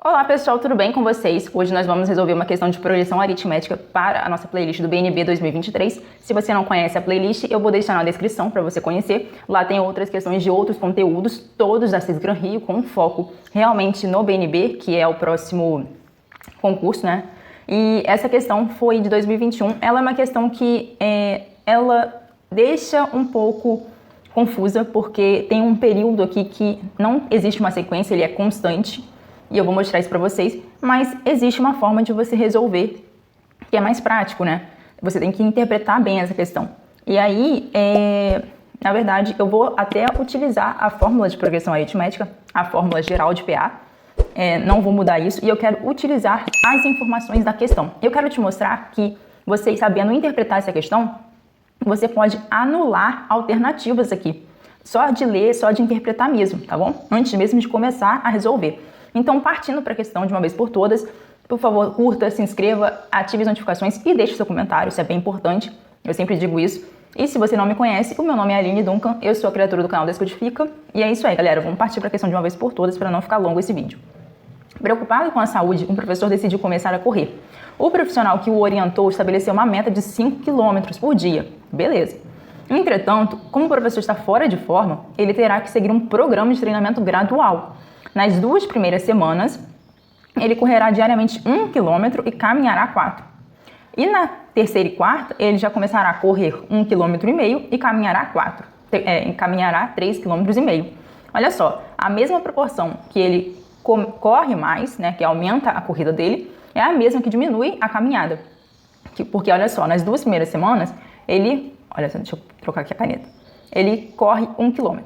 Olá pessoal, tudo bem com vocês? Hoje nós vamos resolver uma questão de progressão aritmética para a nossa playlist do BNB 2023. Se você não conhece a playlist, eu vou deixar na descrição para você conhecer. Lá tem outras questões de outros conteúdos, todos da Cisgran Rio, com foco realmente no BNB, que é o próximo concurso, né? E essa questão foi de 2021. Ela é uma questão que ela deixa um pouco confusa, porque tem um período aqui que não existe uma sequência, ele é constante. E eu vou mostrar isso para vocês, mas existe uma forma de você resolver que é mais prático, né? Você tem que interpretar bem essa questão. E aí, na verdade, eu vou até utilizar a fórmula de progressão aritmética, a fórmula geral de PA. Não vou mudar isso e eu quero utilizar as informações da questão. Eu quero te mostrar que você, sabendo interpretar essa questão, você pode anular alternativas aqui. Só de ler, só de interpretar mesmo, tá bom? Antes mesmo de começar a resolver. Então, partindo para a questão de uma vez por todas, por favor, curta, se inscreva, ative as notificações e deixe seu comentário, isso é bem importante, eu sempre digo isso. E se você não me conhece, o meu nome é Aline Duncan, eu sou a criadora do canal Descodifica, e é isso aí, galera, vamos partir para a questão de uma vez por todas para não ficar longo esse vídeo. Preocupado com a saúde, um professor decidiu começar a correr. O profissional que o orientou estabeleceu uma meta de 5 km por dia, beleza. Entretanto, como o professor está fora de forma, ele terá que seguir um programa de treinamento gradual. Nas 2 primeiras semanas, ele correrá diariamente 1 km e caminhará 4. E na terceira e quarta, ele já começará a correr 1,5 km e caminhará 4. Caminhará 3,5 km. Olha só, a mesma proporção que ele corre mais, né, que aumenta a corrida dele, é a mesma que diminui a caminhada. Porque olha só, nas 2 primeiras semanas, olha só, deixa eu trocar aqui a caneta. Ele corre 1 km.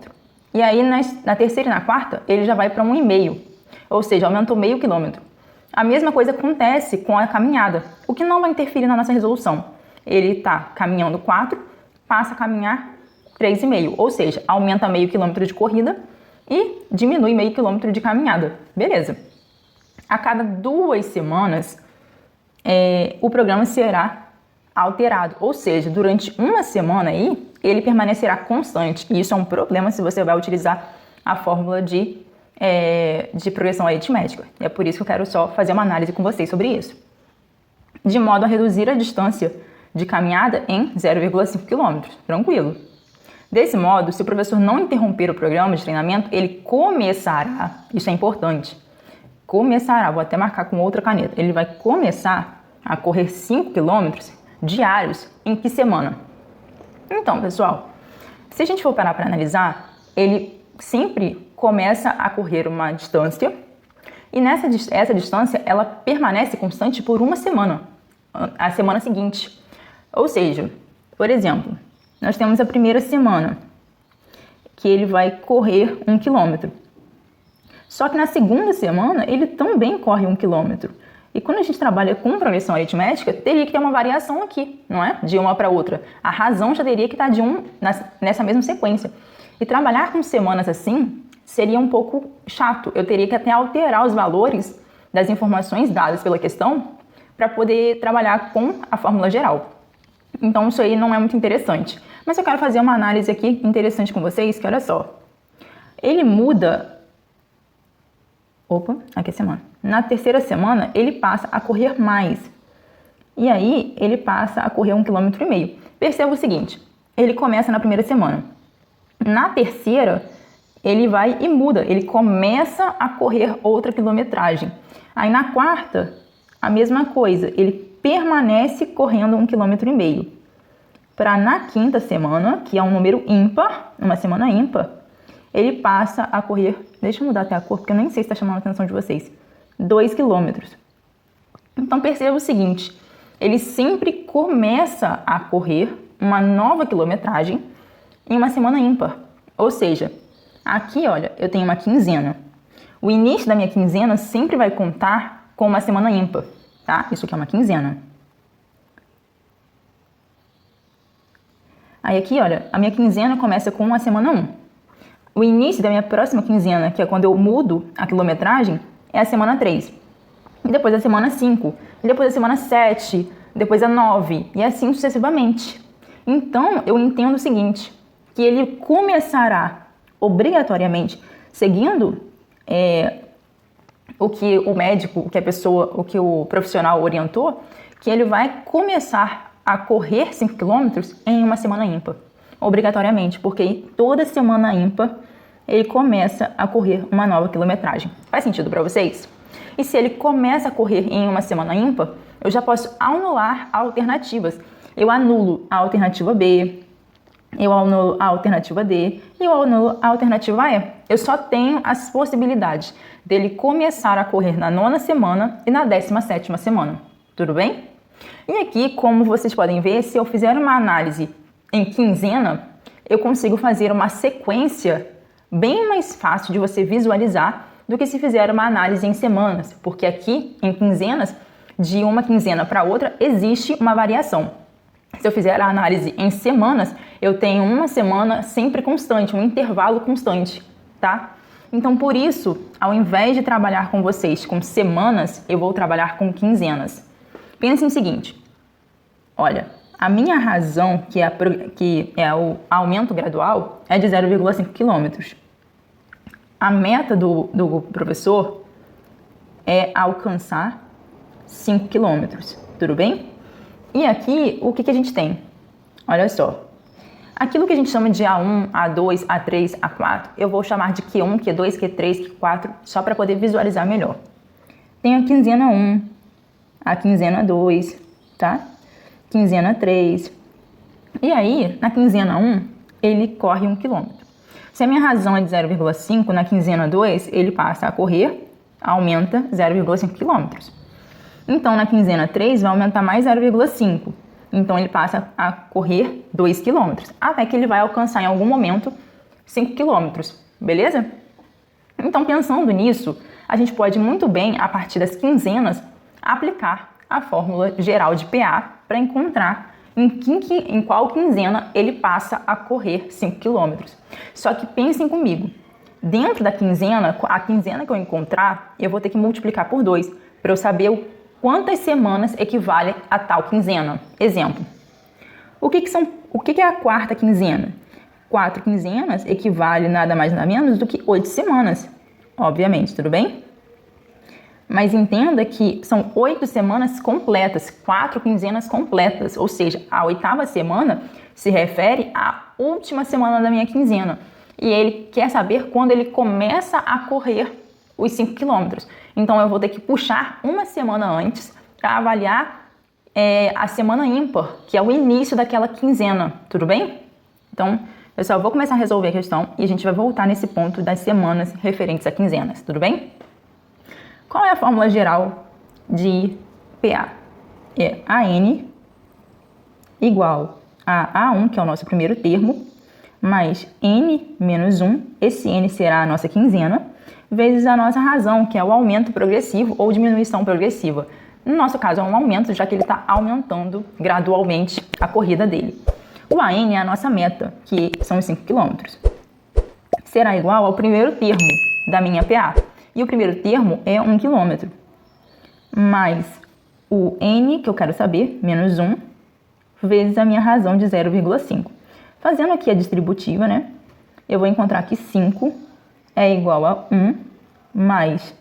E aí, na terceira e na quarta, ele já vai para 1,5, ou seja, aumentou meio quilômetro. A mesma coisa acontece com a caminhada, o que não vai interferir na nossa resolução. Ele está caminhando 4, passa a caminhar 3,5, ou seja, aumenta meio quilômetro de corrida e diminui meio quilômetro de caminhada. Beleza. A cada 2 semanas, o programa será alterado, ou seja, durante uma semana aí, ele permanecerá constante. E isso é um problema se você vai utilizar a fórmula de progressão aritmética. É por isso que eu quero só fazer uma análise com vocês sobre isso. De modo a reduzir a distância de caminhada em 0,5 km. Tranquilo. Desse modo, se o professor não interromper o programa de treinamento, ele começará, isso é importante, começará, vou até marcar com outra caneta, ele vai começar a correr 5 km diários em que semana? Então, pessoal, se a gente for parar para analisar, ele sempre começa a correr uma distância e essa distância ela permanece constante por uma semana, a semana seguinte. Ou seja, por exemplo, nós temos a primeira semana que ele vai correr 1 km. Só que na segunda semana ele também corre 1 km. E quando a gente trabalha com progressão aritmética, teria que ter uma variação aqui, não é? De uma para outra. A razão já teria que estar nessa mesma sequência. E trabalhar com semanas assim seria um pouco chato. Eu teria que até alterar os valores das informações dadas pela questão para poder trabalhar com a fórmula geral. Então isso aí não é muito interessante. Mas eu quero fazer uma análise aqui interessante com vocês, que olha só. Ele muda... aqui é a semana. Na terceira semana, ele passa a correr mais. E aí, ele passa a correr 1,5 km. Perceba o seguinte, ele começa na primeira semana. Na terceira, ele vai e muda. Ele começa a correr outra quilometragem. Aí na quarta, a mesma coisa. Ele permanece correndo 1,5 km. Para na quinta semana, que é um número ímpar, uma semana ímpar, ele passa a correr, deixa eu mudar até a cor, porque eu nem sei se está chamando a atenção de vocês, 2 km. Então perceba o seguinte, ele sempre começa a correr uma nova quilometragem em uma semana ímpar. Ou seja, aqui, olha, eu tenho uma quinzena. O início da minha quinzena sempre vai contar com uma semana ímpar, tá? Isso aqui é uma quinzena. Aí aqui, olha, a minha quinzena começa com a semana 1. O início da minha próxima quinzena, que é quando eu mudo a quilometragem, é a semana 3. E depois a semana 5. E depois a semana 7. Depois a 9. E assim sucessivamente. Então, eu entendo o seguinte, que ele começará obrigatoriamente seguindo o que o médico, o que a pessoa, o que o profissional orientou, que ele vai começar a correr 5 quilômetros em uma semana ímpar, obrigatoriamente, porque toda semana ímpar ele começa a correr uma nova quilometragem. Faz sentido para vocês? E se ele começa a correr em uma semana ímpar, eu já posso anular alternativas. Eu anulo a alternativa B, eu anulo a alternativa D e eu anulo a alternativa E. Eu só tenho as possibilidades dele começar a correr na 9ª semana e na 17ª semana. Tudo bem? E aqui, como vocês podem ver, se eu fizer uma análise em quinzena, eu consigo fazer uma sequência bem mais fácil de você visualizar do que se fizer uma análise em semanas, porque aqui, em quinzenas, de uma quinzena para outra, existe uma variação. Se eu fizer a análise em semanas, eu tenho uma semana sempre constante, um intervalo constante, tá? Então, por isso, ao invés de trabalhar com vocês com semanas, eu vou trabalhar com quinzenas. Pensem o seguinte, olha, a minha razão, que é o aumento gradual, é de 0,5 km. A meta do professor é alcançar 5 km, tudo bem? E aqui, o que a gente tem? Olha só, aquilo que a gente chama de A1, A2, A3, A4, eu vou chamar de Q1, Q2, Q3, Q4, só para poder visualizar melhor. Tem a quinzena 1, a quinzena 2, tá? Quinzena 3. E aí, na quinzena 1, ele corre 1 km. Se a minha razão é de 0,5, na quinzena 2, ele passa a correr, aumenta 0,5 km. Então, na quinzena 3, vai aumentar mais 0,5. Então, ele passa a correr 2 km, até que ele vai alcançar em algum momento 5 km, beleza? Então, pensando nisso, a gente pode muito bem, a partir das quinzenas, aplicar a fórmula geral de PA para encontrar em qual quinzena ele passa a correr 5 km. Só que pensem comigo, dentro da quinzena, a quinzena que eu encontrar, eu vou ter que multiplicar por 2 para eu saber quantas semanas equivale a tal quinzena. Exemplo, o que é a quarta quinzena? 4 quinzenas equivale nada mais nada menos do que 8 semanas, obviamente, tudo bem? Mas entenda que são 8 semanas completas, 4 quinzenas completas, ou seja, a 8ª semana se refere à última semana da minha quinzena. E ele quer saber quando ele começa a correr os 5 quilômetros. Então, eu vou ter que puxar uma semana antes para avaliar a semana ímpar, que é o início daquela quinzena, tudo bem? Então, eu só vou começar a resolver a questão e a gente vai voltar nesse ponto das semanas referentes a quinzenas, tudo bem? Qual é a fórmula geral de PA? É AN igual a A1, que é o nosso primeiro termo, mais N menos 1, esse N será a nossa quinzena, vezes a nossa razão, que é o aumento progressivo ou diminuição progressiva. No nosso caso, é um aumento, já que ele está aumentando gradualmente a corrida dele. O AN é a nossa meta, que são os 5 km. Será igual ao primeiro termo da minha PA. E o primeiro termo é 1 km, mais o N, que eu quero saber, menos 1, vezes a minha razão de 0,5. Fazendo aqui a distributiva, né? Eu vou encontrar que 5 é igual a 1 mais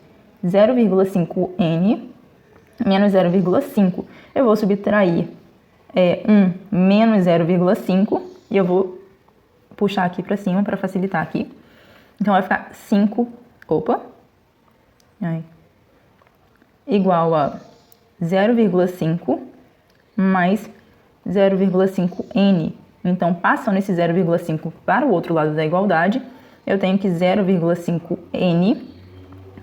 0,5N menos 0,5. Eu vou subtrair 1 menos 0,5 e eu vou puxar aqui para cima para facilitar aqui. Então, vai ficar 5, igual a 0,5 mais 0,5N. Então, passando esse 0,5 para o outro lado da igualdade, eu tenho que 0,5N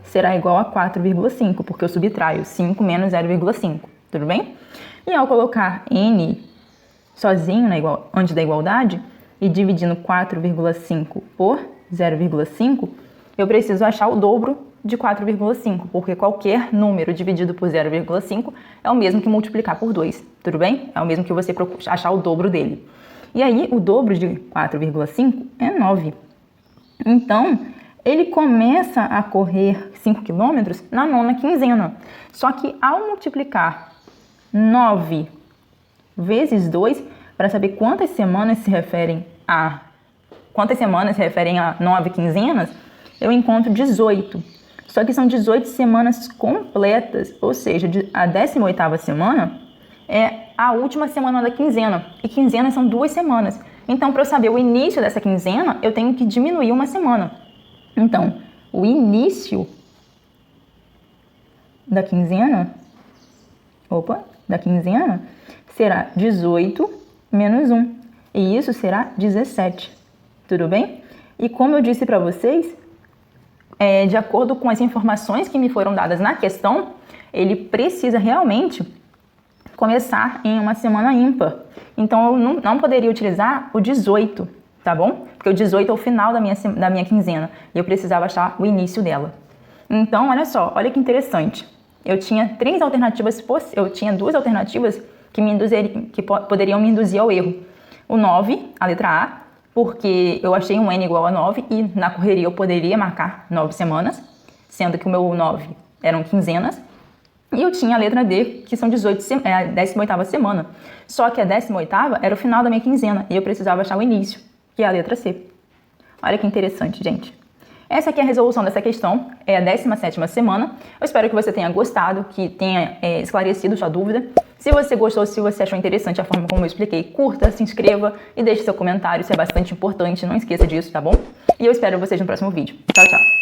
será igual a 4,5, porque eu subtraio 5 menos 0,5, tudo bem? E ao colocar N sozinho antes da igualdade e dividindo 4,5 por 0,5, eu preciso achar o dobro de 4,5, porque qualquer número dividido por 0,5 é o mesmo que multiplicar por 2, tudo bem? É o mesmo que você achar o dobro dele. E aí, o dobro de 4,5 é 9. Então, ele começa a correr 5 km na 9ª quinzena. Só que ao multiplicar 9 vezes 2, para saber quantas semanas se referem a 9 quinzenas, eu encontro 18. Só que são 18 semanas completas, ou seja, a 18ª semana é a última semana da quinzena. E quinzenas são 2 semanas. Então, para eu saber o início dessa quinzena, eu tenho que diminuir uma semana. Então, o início da quinzena, será 18 menos 1. E isso será 17. Tudo bem? E como eu disse para vocês, de acordo com as informações que me foram dadas na questão, ele precisa realmente começar em uma semana ímpar. Então, eu não poderia utilizar o 18, tá bom? Porque o 18 é o final da minha quinzena e eu precisava achar o início dela. Então, olha só, olha que interessante. Eu tinha duas alternativas que poderiam me induzir ao erro. O 9, a letra A, porque eu achei um N igual a 9 e na correria eu poderia marcar 9 semanas, sendo que o meu 9 eram quinzenas. E eu tinha a letra D, que são 18, a 18ª semana. Só que a 18ª era o final da minha quinzena e eu precisava achar o início, que é a letra C. Olha que interessante, gente. Essa aqui é a resolução dessa questão, é a 17ª semana. Eu espero que você tenha gostado, que tenha esclarecido sua dúvida. Se você gostou, se você achou interessante a forma como eu expliquei, curta, se inscreva e deixe seu comentário, isso é bastante importante, não esqueça disso, tá bom? E eu espero vocês no próximo vídeo. Tchau, tchau!